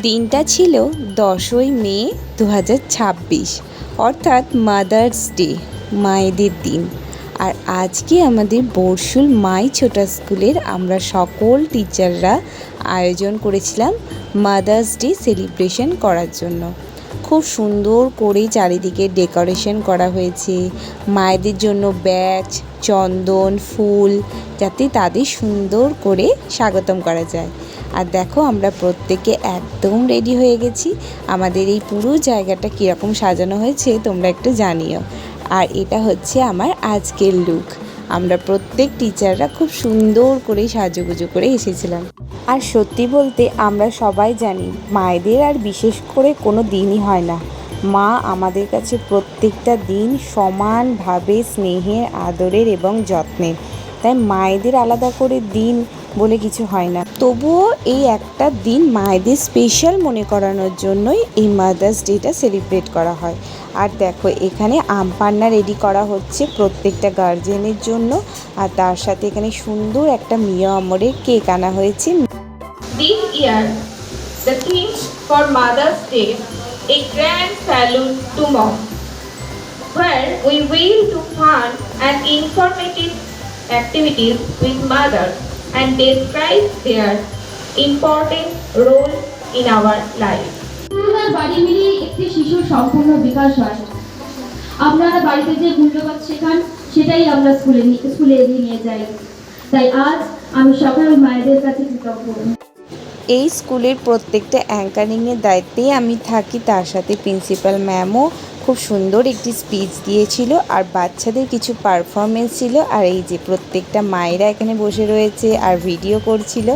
দিনটা ছিল 10ই মে 2026, অর্থাৎ মাদার্স ডে, মায়েদের দিন। আর আজকে আমাদের বর্ষুল মাই ছোটা স্কুলের আমরা সকল টিচাররা আয়োজন করেছিলাম মাদার্স ডে সেলিব্রেশন করার জন্য। খুব সুন্দর করে চারিদিকে ডেকোরেশন করা হয়েছে, মায়েদের জন্য ব্যাজ, চন্দন, ফুল, যাতে তাদের সুন্দর করে স্বাগতম করা যায়। আর দেখো, আমরা প্রত্যেকে একদম রেডি হয়ে গেছি। আমাদের এই পুরো জায়গাটা কীরকম সাজানো হয়েছে তোমরা একটু জানিও। আর এটা হচ্ছে আমার আজকের লুক। আমরা প্রত্যেক টিচাররা খুব সুন্দর করে সাজুগুজু করে এসেছিলাম। আর সত্যি বলতে আমরা সবাই জানি মায়েদের আর বিশেষ করে কোনো দিনই হয় না। মা আমাদের কাছে প্রত্যেকটা দিন সমানভাবে স্নেহের, আদরের এবং যত্নের। তাই মায়েদের আলাদা করে দিন বলে কিছু হয় না। তবুও এই একটা দিন মায়েদের স্পেশাল মনে করানোর জন্যই এই মাদার্স ডেটা সেলিব্রেট করা হয়। আর দেখো, এখানে আম পান্না রেডি করা হচ্ছে প্রত্যেকটা গার্জেনের জন্য। আর তার সাথে এখানে সুন্দর একটা মিয়া আমরের কেক আনা হয়েছে। This year, the theme for Mother's Day, a grand salute to mom, where we will do fun and informative activities with mothers and describe their important role in our life. বাড়ি মিলিয়ে একটি শিশুর সম্পূর্ণ বিকাশ হয়। আপনারা বাড়িতে যে মূল্যবোধ শেখান সেটাই আমরা স্কুলে নিয়ে যাই। তাই আজ আমি সকল মায়েদের কাছে কৃতজ্ঞ। এই স্কুলের প্রত্যেকটা অ্যাঙ্কারিংয়ের দায়িত্বেই আমি থাকি। তার সাথে প্রিন্সিপাল ম্যামও খুব সুন্দর একটি স্পিচ দিয়েছিল, আর বাচ্চাদের কিছু পারফরমেন্স ছিল। আর এই যে প্রত্যেকটা মায়েরা এখানে বসে রয়েছে আর ভিডিও করছিল।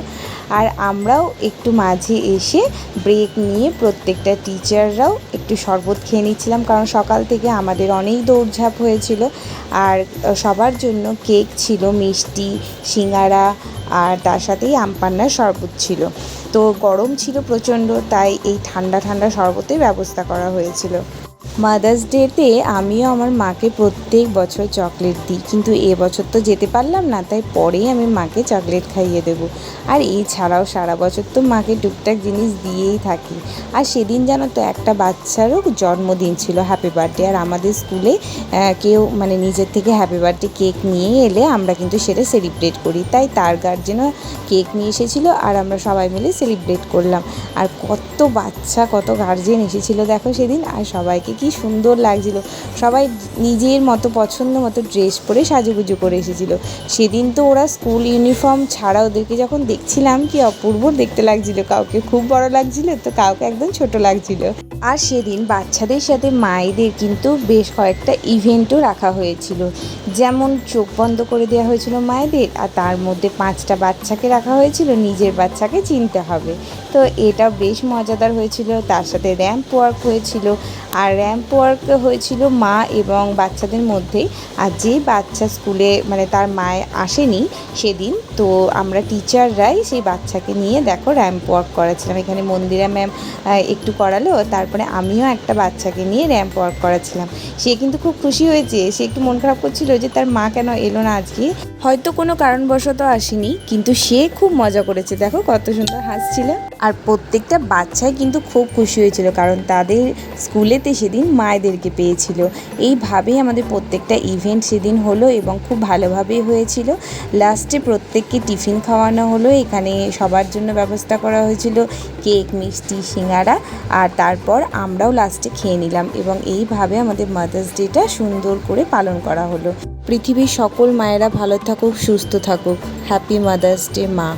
আর আমরাও একটু মাঝে এসে ব্রেক নিয়ে প্রত্যেকটা টিচাররাও একটু শরবত খেয়ে নিচ্ছিলাম, কারণ সকাল থেকে আমাদের অনেক দৌড়ঝাঁপ হয়েছিল। আর সবার জন্য কেক ছিল, মিষ্টি, সিঙ্গারা, আর তার সাথেই আম পান্নার শরবত ছিল। তো গরম ছিল প্রচণ্ড, তাই এই ঠান্ডা ঠান্ডা শরবতের ব্যবস্থা করা হয়েছিল। মাদার্স ডেতে আমিও আমার মাকে প্রত্যেক বছর চকলেট দিই, কিন্তু এবছর তো যেতে পারলাম না, তাই পরেই আমি মাকে চকলেট খাইয়ে দেবো। আর এছাড়াও সারা বছর তো মাকে টুকটাক জিনিস দিয়েই থাকি। আর সেদিন জানো তো, একটা বাচ্চারও জন্মদিন ছিল, হ্যাপি বার্থডে। আর আমাদের স্কুলে কেউ নিজের থেকে হ্যাপি বার্থডে কেক নিয়ে এলে আমরা কিন্তু সেটা সেলিব্রেট করি। তাই তার গার্জেনও কেক নিয়ে এসেছিলো, আর আমরা সবাই মিলে সেলিব্রেট করলাম। আর কত বাচ্চা, কত গার্জেন এসেছিলো দেখো সেদিন। আর সবাইকে কি সুন্দর লাগছিল, সবাই নিজের মতো পছন্দ মতো ড্রেস পরে সাজুগুজু করে এসেছিলো। সেদিন তো ওরা স্কুল ইউনিফর্ম ছাড়া ওদেরকে যখন দেখছিলাম, কি অপূর্ব দেখতে লাগছিল। কাউকে খুব বড় লাগছিল, তো কাউকে একদম ছোট লাগছিল। আর সেদিন বাচ্চাদের সাথে মায়েদের কিন্তু বেশ কয়েকটা ইভেন্টও রাখা হয়েছিল। যেমন চোখ বন্ধ করে দেওয়া হয়েছিল মায়েদের, আর তার মধ্যে 5টা বাচ্চাকে রাখা হয়েছিল, নিজের বাচ্চাকে চিনতে হবে। তো এটা বেশ মজাদার হয়েছিল। তার সাথে র্যাম্প ওয়ার্ক হয়েছিল। আর র্যাম্প ওয়ার্ক হয়েছিল মা এবং বাচ্চাদের মধ্যেই। আর যে বাচ্চা স্কুলে তার মায় আসেনি সেদিন, তো আমরা টিচাররাই সেই বাচ্চাকে নিয়ে দেখো র্যাম্প ওয়ার্ক করাচ্ছিলাম। এখানে মন্দিরা ম্যাম একটু করালো, তারপরে আমিও একটা বাচ্চাকে নিয়ে র্যাম্প ওয়ার্ক করাচ্ছিলাম। সে কিন্তু খুব খুশি হয়েছে। সে একটু মন খারাপ করছিল যে তার মা কেন এলো না আজকে, হয়তো কোনো কারণবশত আসেনি, কিন্তু সে খুব মজা করেছে। দেখো কত সুন্দর হাসছিল। আর প্রত্যেকটা বাচ্চাই কিন্তু খুব খুশি হয়েছিল, কারণ তাদের স্কুলেতে সেদিন মায়েদেরকে পেয়েছিল। এইভাবেই আমাদের প্রত্যেকটা ইভেন্ট সেদিন হলো এবং খুব ভালোভাবেই হয়েছিল। লাস্টে প্রত্যেককে টিফিন খাওয়ানো হলো। এখানে সবার জন্য ব্যবস্থা করা হয়েছিল কেক, মিষ্টি, সিঙ্গারা। আর তারপর আমরাও লাস্টে খেয়ে নিলাম, এবং এইভাবে আমাদের মাদার্স ডেটা সুন্দর করে পালন করা হলো। পৃথিবীর সকল মায়েরা ভালো থাকুক, সুস্থ থাকুক। হ্যাপি মাদার্স ডে মা।